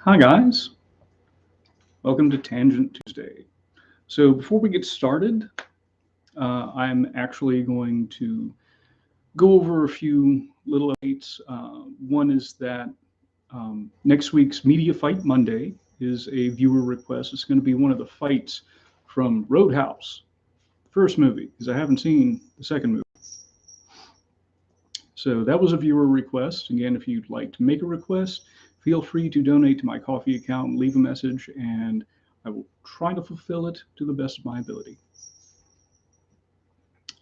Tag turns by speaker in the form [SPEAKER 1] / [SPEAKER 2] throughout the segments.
[SPEAKER 1] Hi, guys. Welcome to Tangent Tuesday. So, before we get started, I'm actually going to go over a few little updates. One is that next week's Media Fight Monday is a viewer request. It's going to be one of the fights from Roadhouse, the first movie, because I haven't seen the second movie. So, that was a viewer request. Again, if you'd like to make a request, feel free to donate to my coffee account and leave a message, and I will try to fulfill it to the best of my ability.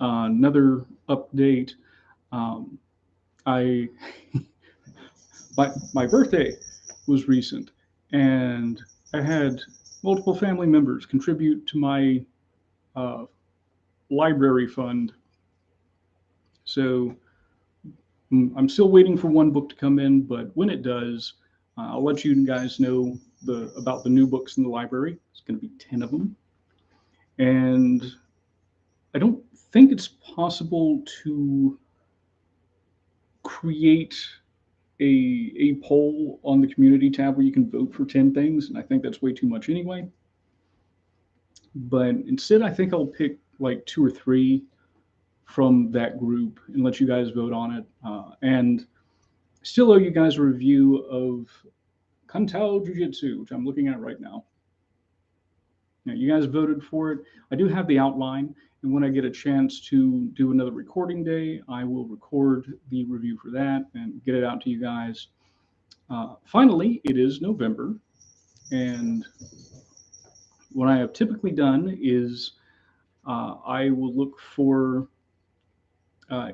[SPEAKER 1] Another update. Um, I my birthday was recent, and I had multiple family members contribute to my uh, library fund. So I'm still waiting for one book to come in, but when it does, I'll let you guys know about the new books in the library. It's going to be 10 of them, and I don't think it's possible to create a poll on the community tab where you can vote for 10 things, and I think that's way too much anyway. But instead, I think I'll pick like two or three from that group and let you guys vote on it. And still owe you guys a review of Kantao Jiu-Jitsu, which I'm looking at right now. Now, you guys voted for it. I do have the outline, and when I get a chance to do another recording day, I will record the review for that and get it out to you guys. Finally, it is November, and what I have typically done is I will look for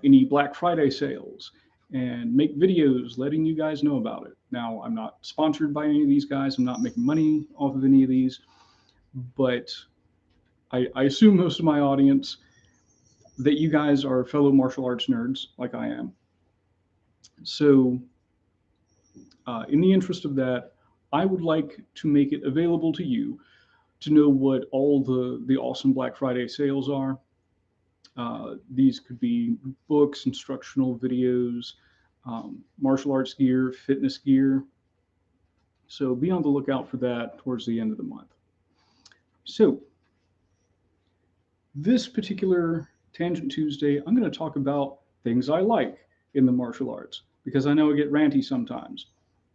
[SPEAKER 1] any Black Friday sales and make videos letting you guys know about it. Now, I'm not sponsored by any of these guys. I'm not making money off of any of these, but I assume most of my audience that you guys are fellow martial arts nerds like I am. So, in the interest of that, I would like to make it available to you to know what all the awesome Black Friday sales are. These could be books, instructional videos, martial arts gear, fitness gear. So be on the lookout for that towards the end of the month. So this particular Tangent Tuesday, I'm going to talk about things I like in the martial arts because I know I get ranty sometimes.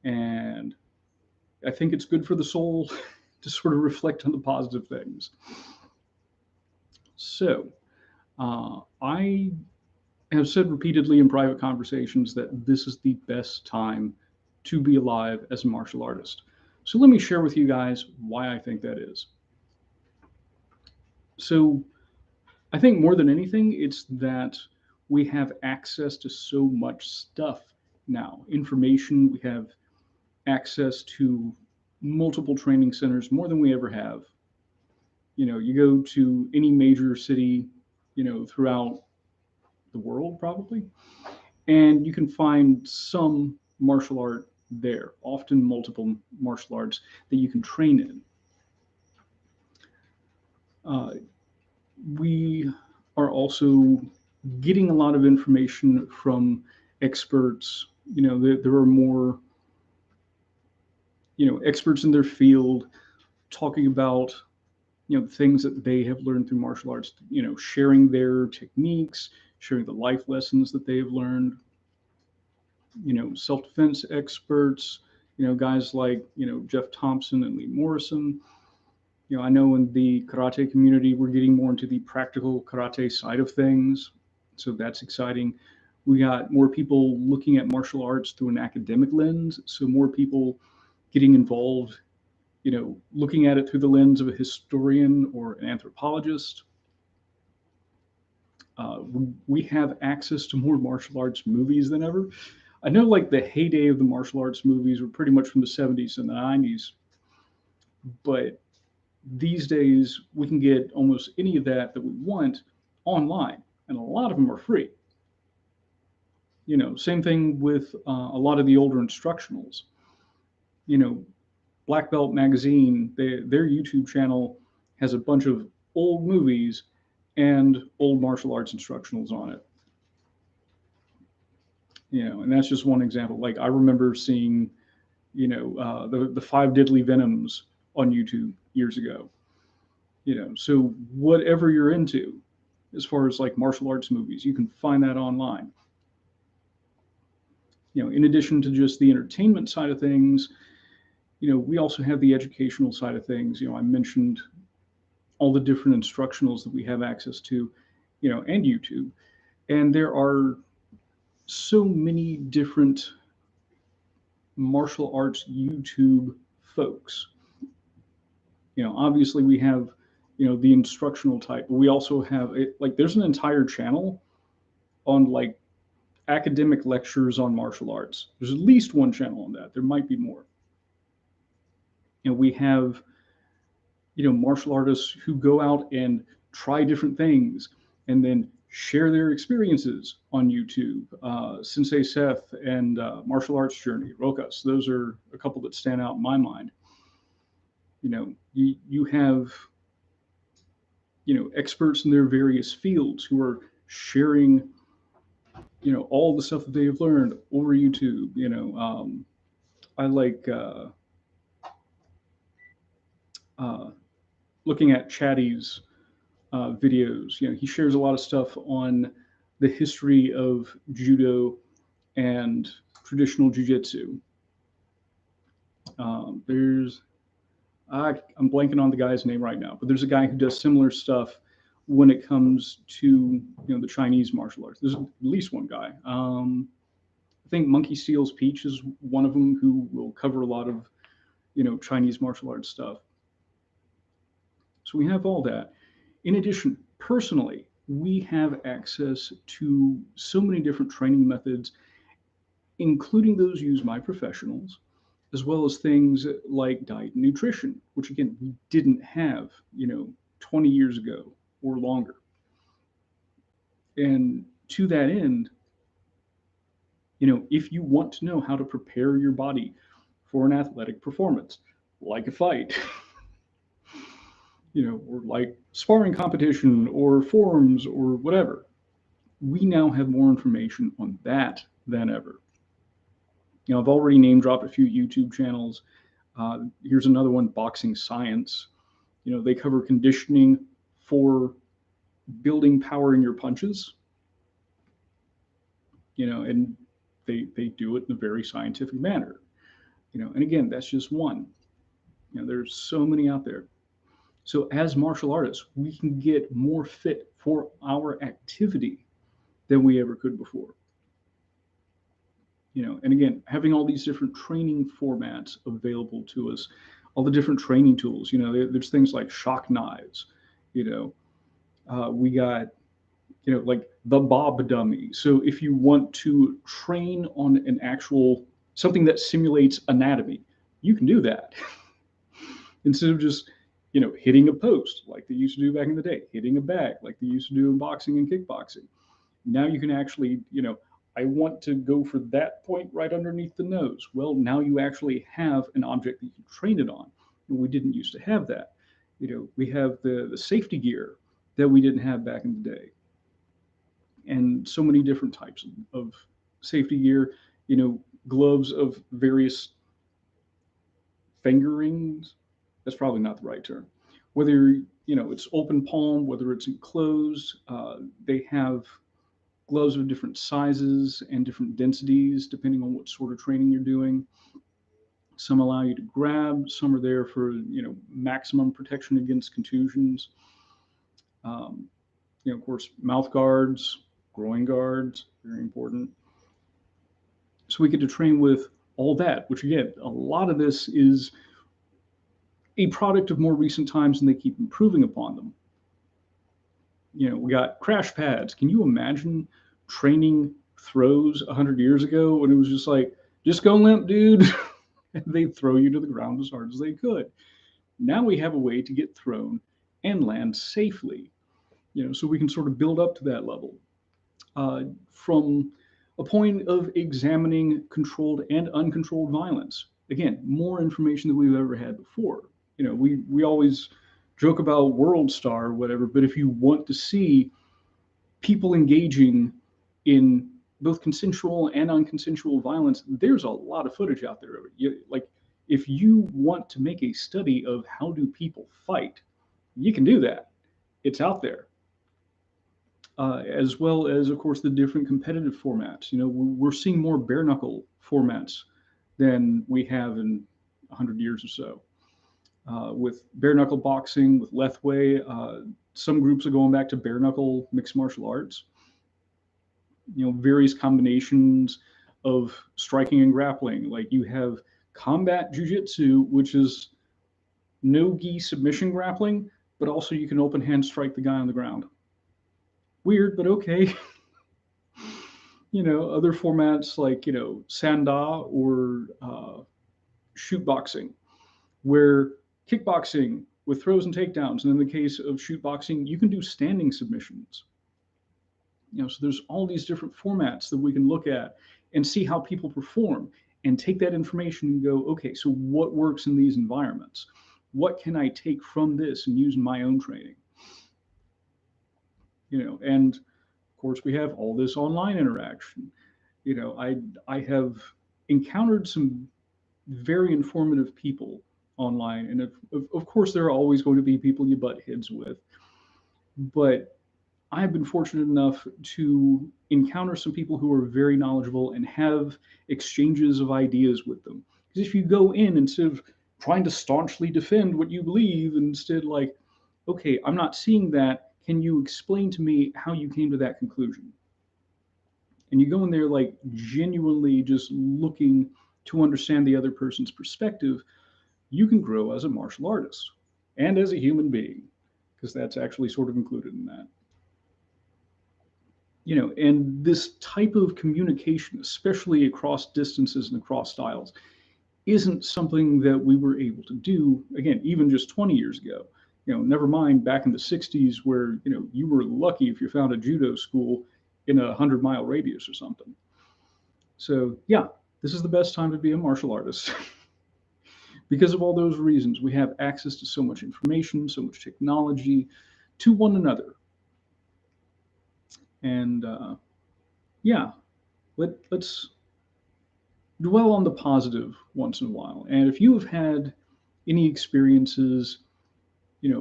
[SPEAKER 1] And I think it's good for the soul to sort of reflect on the positive things. So I have said repeatedly in private conversations that this is the best time to be alive as a martial artist. So let me share with you guys why I think that is. So I think more than anything, it's that we have access to so much stuff now. Information, we have access to multiple training centers more than we ever have. You know, you go to any major city, throughout the world probably, and you can find some martial art there, often multiple martial arts that you can train in. Uh, we are also getting a lot of information from experts. There are more, experts in their field talking about, things that they have learned through martial arts, sharing their techniques, sharing the life lessons that they have learned. Self-defense experts, guys like, Jeff Thompson and Lee Morrison. I know in the karate community, we're getting more into the practical karate side of things. So that's exciting. We got more people looking at martial arts through an academic lens. So more people getting involved, looking at it through the lens of a historian or an anthropologist. We have access to more martial arts movies than ever. I know like the heyday of the martial arts movies were pretty much from the 70s and the 90s, but these days we can get almost any of that we want online, and a lot of them are free. Same thing with a lot of the older instructionals. Black Belt Magazine, their YouTube channel has a bunch of old movies and old martial arts instructionals on it. And that's just one example. Like I remember seeing the Five Deadly Venoms on YouTube years ago. So whatever you're into, as far as like martial arts movies, you can find that online. In addition to just the entertainment side of things, we also have the educational side of things. I mentioned all the different instructionals that we have access to, and YouTube. And there are so many different martial arts YouTube folks. Obviously we have, the instructional type, but we also have there's an entire channel on like academic lectures on martial arts. There's at least one channel on that. There might be more. We have, martial artists who go out and try different things and then share their experiences on YouTube. Sensei Seth and Martial Arts Journey, Rokas, those are a couple that stand out in my mind. You have, experts in their various fields who are sharing, all the stuff that they have learned over YouTube. I like looking at Chatty's videos. He shares a lot of stuff on the history of judo and traditional jiu-jitsu. I'm blanking on the guy's name right now, but there's a guy who does similar stuff when it comes to the Chinese martial arts. There's at least one guy. I think Monkey Steals Peach is one of them who will cover a lot of Chinese martial arts stuff. So we have all that. In addition, personally, we have access to so many different training methods, including those used by professionals, as well as things like diet and nutrition, which again, we didn't have, 20 years ago or longer. And to that end, if you want to know how to prepare your body for an athletic performance, like a fight, or like sparring competition or forums or whatever, we now have more information on that than ever. I've already name dropped a few YouTube channels. Here's another one, Boxing Science. They cover conditioning for building power in your punches. And they do it in a very scientific manner. And again, that's just one. There's so many out there. So as martial artists, we can get more fit for our activity than we ever could before. And again, having all these different training formats available to us, all the different training tools, there's things like shock knives, we got, like the Bob dummy. So if you want to train on an actual, something that simulates anatomy, you can do that. Instead of just, hitting a post like they used to do back in the day, hitting a bag like they used to do in boxing and kickboxing. Now you can actually, I want to go for that point right underneath the nose. Well, now you actually have an object that you can train it on. And we didn't used to have that. We have the safety gear that we didn't have back in the day. And so many different types of safety gear, gloves of various fingerings. That's probably not the right term. Whether, it's open palm, whether it's enclosed, they have gloves of different sizes and different densities, depending on what sort of training you're doing. Some allow you to grab, some are there for, maximum protection against contusions. Of course, mouth guards, groin guards, very important. So we get to train with all that, which again, a lot of this is a product of more recent times, and they keep improving upon them. We got crash pads. Can you imagine training throws 100 years ago when it was just like, just go limp, dude? And they'd throw you to the ground as hard as they could. Now we have a way to get thrown and land safely, so we can sort of build up to that level. From a point of examining controlled and uncontrolled violence. Again, more information than we've ever had before. We always joke about World Star or whatever, but if you want to see people engaging in both consensual and unconsensual violence, there's a lot of footage out there. Like, if you want to make a study of how do people fight, you can do that. It's out there. As well as, of course, the different competitive formats. We're seeing more bare knuckle formats than we have in 100 years or so. With bare knuckle boxing, with Lethwei, some groups are going back to bare knuckle mixed martial arts. Various combinations of striking and grappling. Like, you have combat jujitsu, which is no-gi submission grappling, but also you can open hand strike the guy on the ground. Weird, but okay. Other formats like, sanda or shoot boxing, where kickboxing with throws and takedowns, and in the case of shoot boxing, you can do standing submissions. So there's all these different formats that we can look at and see how people perform and take that information and go, okay, so what works in these environments? What can I take from this and use in my own training? And of course we have all this online interaction. I have encountered some very informative people online, and of course there are always going to be people you butt heads with, but I've been fortunate enough to encounter some people who are very knowledgeable and have exchanges of ideas with them. Because if you go in, instead of trying to staunchly defend what you believe, instead, like, okay, I'm not seeing that, can you explain to me how you came to that conclusion? And you go in there like genuinely just looking to understand the other person's perspective, you can grow as a martial artist and as a human being, because that's actually sort of included in that. And this type of communication, especially across distances and across styles, isn't something that we were able to do, again, even just 20 years ago. Never mind back in the 60s where, you were lucky if you found a judo school in a 100-mile radius or something. So yeah, this is the best time to be a martial artist. Because of all those reasons, we have access to so much information, so much technology, to one another. And yeah, let's dwell on the positive once in a while. And if you have had any experiences,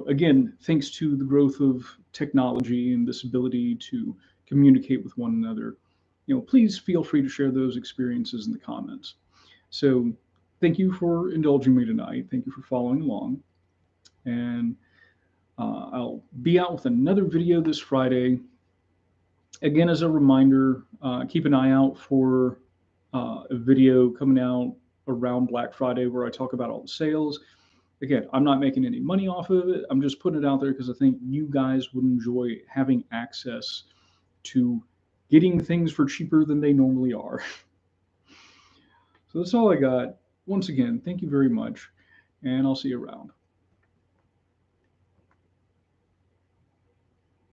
[SPEAKER 1] again, thanks to the growth of technology and this ability to communicate with one another, please feel free to share those experiences in the comments. So thank you for indulging me tonight. Thank you for following along. And I'll be out with another video this Friday. Again, as a reminder, keep an eye out for a video coming out around Black Friday where I talk about all the sales. Again, I'm not making any money off of it. I'm just putting it out there because I think you guys would enjoy having access to getting things for cheaper than they normally are. So that's all I got. Once again, thank you very much, and I'll see you around.